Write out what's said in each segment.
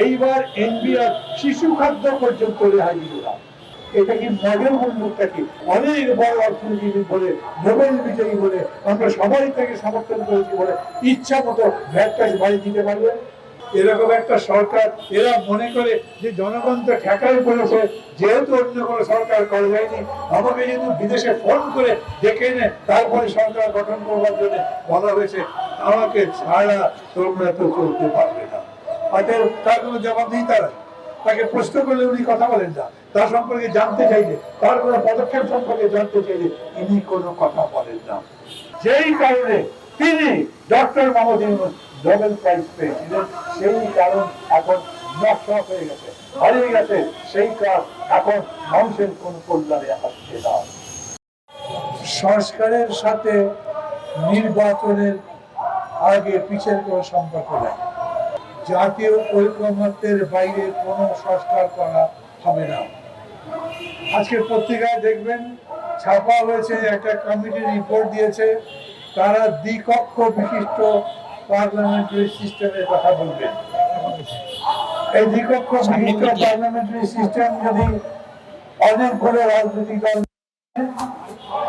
এইবার এনবিআর শিশু খাদ্য পর্যন্ত রেহাই দিল না। এটা কি মডেল উন্মুক্ত কি? অনেক বড় অর্থনীতিবিদ বলে, নোবেল বিজয়ী বলে, আমরা সবাই তাকে সমর্থন করেছি বলে ইচ্ছা মতো ভ্যাট ট্যাক্স বাড়িয়ে দিতে পারবে। এরকম একটা সরকার, এরা মনে করে যে জনগণ তো ঠেকায় পড়েছে, যেহেতু অন্য কোনো সরকার করে যায়নি, আমাকে যেহেতু বিদেশে ফোন করে ডেকে এনে তারপরে সরকার গঠন করবার জন্য বলা হয়েছে, আমাকে ছাড়া তোমরা তো চলতে পারবে না। অতএব তার কোনো জবাবদিহিতা নাই। তাকে প্রশ্ন করলে উনি কথা বলেন না, তার সম্পর্কে জানতে চাইলে, তার কোনো পদক্ষেপ সম্পর্কে জানতে চাইলে ইনি কোনো কথা বলেন না। যেই কারণে তিনি doctor Mohammad Yunus Nobel prize পেয়েছিলেন, সেই কারণ এখন নষ্ট হয়ে গেছে, হারিয়ে গেছে। সেই কাজ এখন মানুষের কোন কল্যাণে আসছে না। সংস্কারের সাথে নির্বাচনের আগে পিছের কোনো সম্পর্ক নেই। জাতীয় ঐকমত্যের বাইরে কোনো সংস্কার করা হবে না। আজকে পত্রিকায় দেখবেন ছাপা হয়েছে, একটা কমিটি রিপোর্ট দিয়েছে, তারা দ্বিকক্ষ বিশিষ্ট পার্লামেন্টারি সিস্টেমের কথা বলবেন। এই দ্বিকক্ষ বিশিষ্ট পার্লামেন্টারি সিস্টেম যদি অনেকগুলো রাজনৈতিক দল,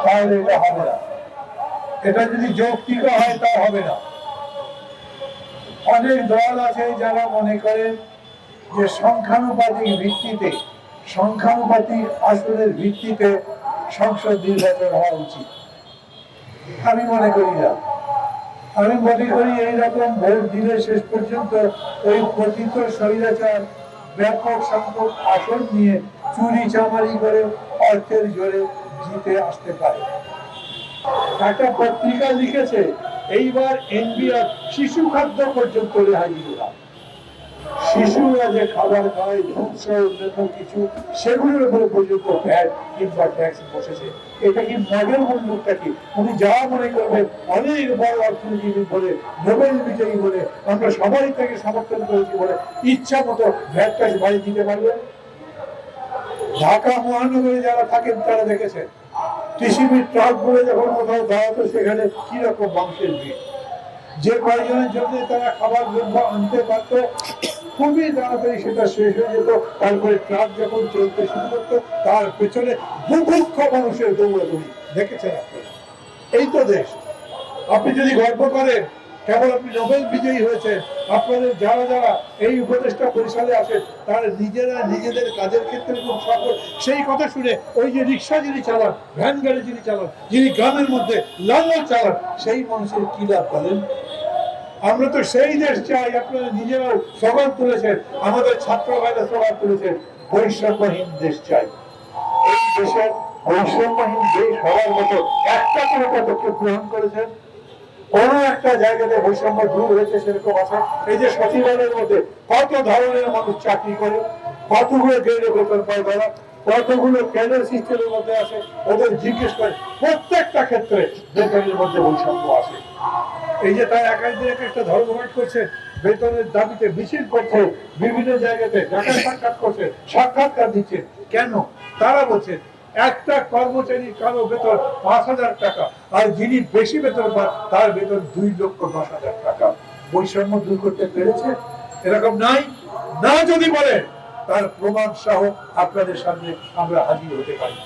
তাহলে এটা হবে না। এটা যদি যৌক্তিক হয় তা হবে না। অনেক দল আছে যারা মনে করেন যে সংখ্যানুপাতিক ভিত্তিতে, সংখ্যানুপাতিক আসনের ভিত্তিতে সংসদ নির্বাচন হওয়া উচিত। আমি মনে করি না। আমি মনে করি এইরকম ভোট দিলে শেষ পর্যন্ত ওই পতিত স্বৈরাচার ব্যাপক সংখ্যক আসন নিয়ে চুরি চামারি করে অর্থের জোরে জিতে আসতে পারে। একটা পত্রিকা লিখেছে এইবার এনবিআর শিশু খাদ্য পর্যন্ত রেহাই দিল না। শিশুরা যে খাবার খায়, দুধ অন্যান্য কিছু, সেগুলোর উপরে পর্যন্ত ভ্যাট কিংবা ট্যাক্স বসেছে। এটা কি মডেল উন্মুক্ত কি? উনি যা মনে করবেন, অনেক বড় অর্থনীতিবিদ বলে, নোবেল বিজয়ী বলে, আমরা সবাই তাকে সমর্থন করেছি বলে ইচ্ছা মতো ভ্যাট ট্যাক্স বাড়িয়ে দিতে পারবেন। ঢাকা মহানগরে যারা থাকেন তারা দেখেছেন, টিসিবির ট্রাক বলে যখন কোথাও দাঁড়াতো, সেখানে কিরকম মানুষের ভিড়। যে কয়েকজনের জন্য তারা খাবার দ্রব্য আনতে পারতো, খুবই তাড়াতাড়ি সেটা শেষ হয়ে যেত। তারপরে ট্রাক যখন চলতে শুরু করতো, তার পেছনে বুভুক্ষ মানুষের দৌড়াদৌড়ি। দেখেছেন আপনারা? এই তো দেশ। আপনি যদি গর্ব করেন, কেবল আপনি নোবেল বিজয়ী হয়েছেন, আপনাদের যারা যারা এই উপদেষ্টা পরিষদে আসেন তারা নিজেরা নিজেদের কাজের ক্ষেত্রে খুব সফল, সেই কথা শুনে ওই যে রিক্সা যিনি চালান, ভ্যান গাড়ি যিনি চালান, যিনি গ্রামের মধ্যে লাঙ্গল চালান, সেই মানুষের কি লাভ বলেন? আমরা তো সেই দেশ চাই। আপনারা নিজেরাও স্লোগান তুলেছেন, আমাদের ছাত্র ভাইরা স্লোগান তুলেছেন, বৈষম্যহীন দেশ চাই। এই দেশের বৈষম্যহীন দেশ হওয়ার মতো একটা করে পদক্ষেপ গ্রহণ করেছেন? কোন একটা জায়গাতে বৈষম্য দূর হয়েছে সেরকম আছে? এই যে সচিবালয়ের মধ্যে কত ধরনের মানুষ চাকরি করে, কতগুলো গ্রেডে বেতন পায় তারা, কতগুলো ক্যাডার সিস্টেমের মধ্যে আছে, ওদের জিজ্ঞেস করে প্রত্যেকটা ক্ষেত্রে বেতনের মধ্যে বৈষম্য আছে। এই যে তার একাই দিন একটা ধর্মঘট করছে, বেতনের দাবিতে মিছিল করছে, বিভিন্ন জায়গাতে দেখা সাক্ষাৎ করছে, সাক্ষাৎকার দিচ্ছে। কেন? তারা বলছে একটা কর্মচারী কারো বেতন ৫,০০০ টাকা, আর যিনি বেশি বেতন পান তার বেতন ২,১০,০০০ টাকা। বৈষম্য দূর করতে পেরেছে? এরকম নাই। না যদি বলেন, তার প্রমাণ সহ আপনাদের সামনে আমরা হাজির হতে পারি।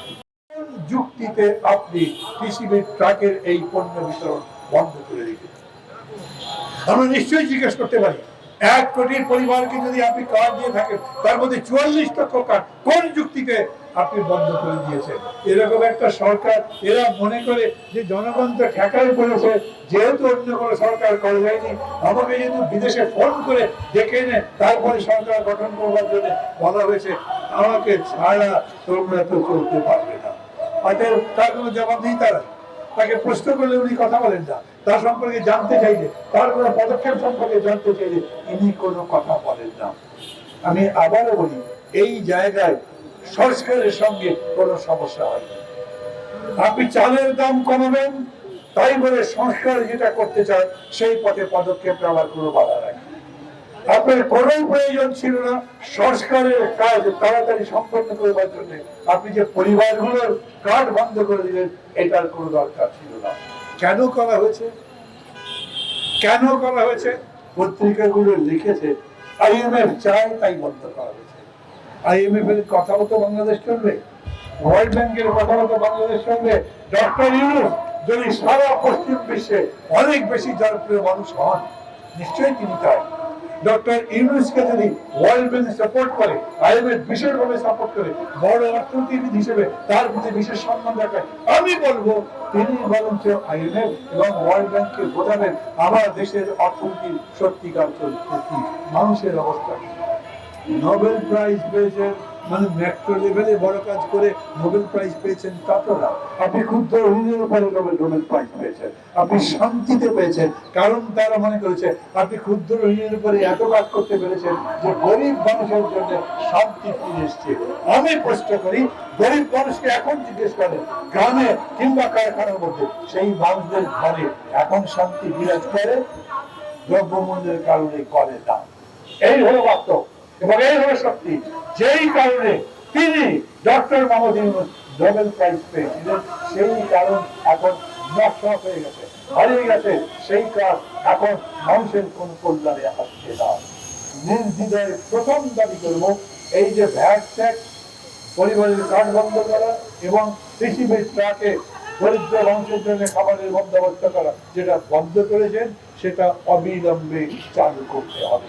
যুক্তিতে আপনি টিসিবির ট্রাকের এই পণ্য বিতরণ বন্ধ করে দিতে? আমরা নিশ্চয়ই জিজ্ঞেস করতে পারি, ১ কোটির পরিবারকে যদি আপনি কার্ড দিয়ে থাকেন, তার মধ্যে ৪৪ লক্ষ কার্ড কোন যুক্তিতে আপনি বন্ধ করে দিয়েছেন? এরকম একটা সরকার, এরা মনে করে যে জনগণ তো ঠেকায় পড়েছে, যেহেতু অন্য কোনো সরকার করে যায়নি, আমাকে যেহেতু বিদেশে ফোন করে ডেকে এনে তারপরে সরকার গঠন করবার জন্য বলা হয়েছে, আমাকে ছাড়া তোমরা তো চলতে পারবে না। অতএব তার কোনো জবাবদিহিতা নাই। তাকে প্রশ্ন করলে উনি কথা বলেন না, তার সম্পর্কে জানতে চাইলে, তার কোনো পদক্ষেপ সম্পর্কে জানতে চাইলে ইনি কোনো কথা বলেন না। আমি আবারও বলি, এই জায়গায় সংস্কারের সঙ্গে কোনো সমস্যা হয়নি। আপনি চালের দাম কমাবেন, তাই বলে সংস্কার যেটা করতে চান সেই পথে পদক্ষেপ নেওয়ার কোনো বাধা নাই। আপনার কোনো প্রয়োজন ছিল না সংস্কারের কাজ তাড়াতাড়ি সম্পন্ন করবার জন্য। আপনি যে পরিবারগুলোর কার্ড বন্ধ করে দিলেন, এটার কোনো দরকার ছিল না। কেন করা হয়েছে? কেন করা হয়েছে? পত্রিকাগুলো লিখেছে আইএমএফ চায় তাই বন্ধ করা হয়েছে। আইএমএফ এর কথাও তো বাংলাদেশ চলবে, ওয়ার্ল্ড ব্যাংকের কথাও তো বাংলাদেশ চলবে। ডক্টর ইউনূস যদি সারা পশ্চিম বিশ্বে অনেক বেশি জনপ্রিয় মানুষ হন, নিশ্চয়ই তিনি চায়। ডক্টর ইউনূসকে যদি ওয়ার্ল্ড ব্যাংক সাপোর্ট করে, আইএমএফ বিশেষভাবে সাপোর্ট করে, বড় অর্থনীতিবিদ হিসেবে তার প্রতি বিশেষ সম্মান দেখায়, আমি বলবো তিনি বরঞ্চ আইএমএফ এবং ওয়ার্ল্ড ব্যাংককে বোঝাবেন আমার দেশের অর্থনীতির সত্যিকার চরিত্র কি, মানুষের অবস্থা কি। নোবেল প্রাইজ পেয়েছেন মানে ম্যাক্রো লেভেলে বড় কাজ করে নোবেল প্রাইজ পেয়েছেন তা তো না। আপনি ক্ষুদ্র ঋণের উপরে নোবেল প্রাইজ পেয়েছেন, আপনি শান্তিতে পেয়েছেন, কারণ তারা মনে করেছে আপনি ক্ষুদ্র ঋণের উপরে এত কাজ করতে পেরেছেন যে গরিব মানুষের জন্য শান্তি ফিরে এসছে। আমি প্রশ্ন করি, গরিব মানুষকে এখন জিজ্ঞেস করেন গ্রামে কিংবা কারখানার মধ্যে, সেই মানুষদের ঘরে এখন শান্তি বিরাজ করে? দ্রব্যমূল্যের কারণে করে না। এই হলো বাস্তব এবং এই হলো সত্যি, যেই কারণে তিনি doctor Mohammad Yunus Nobel prize পেয়েছিলেন, সেই কারণ এখন নষ্ট হয়ে গেছে, হারিয়ে গেছে। সেই কাজ এখন মানুষের কোন কল্যাণে আসছে না। নির্দ্বিধায় প্রথম দাবি করবো, এই যে ভ্যাট ট্যাক্স, পরিবারের কার্ড বন্ধ করা এবং কৃষিবিদ ট্রাকে দরিদ্র মানুষের জন্য খাবারের বন্দোবস্ত করা, যেটা বন্ধ করেছেন সেটা অবিলম্বে চালু করতে হবে।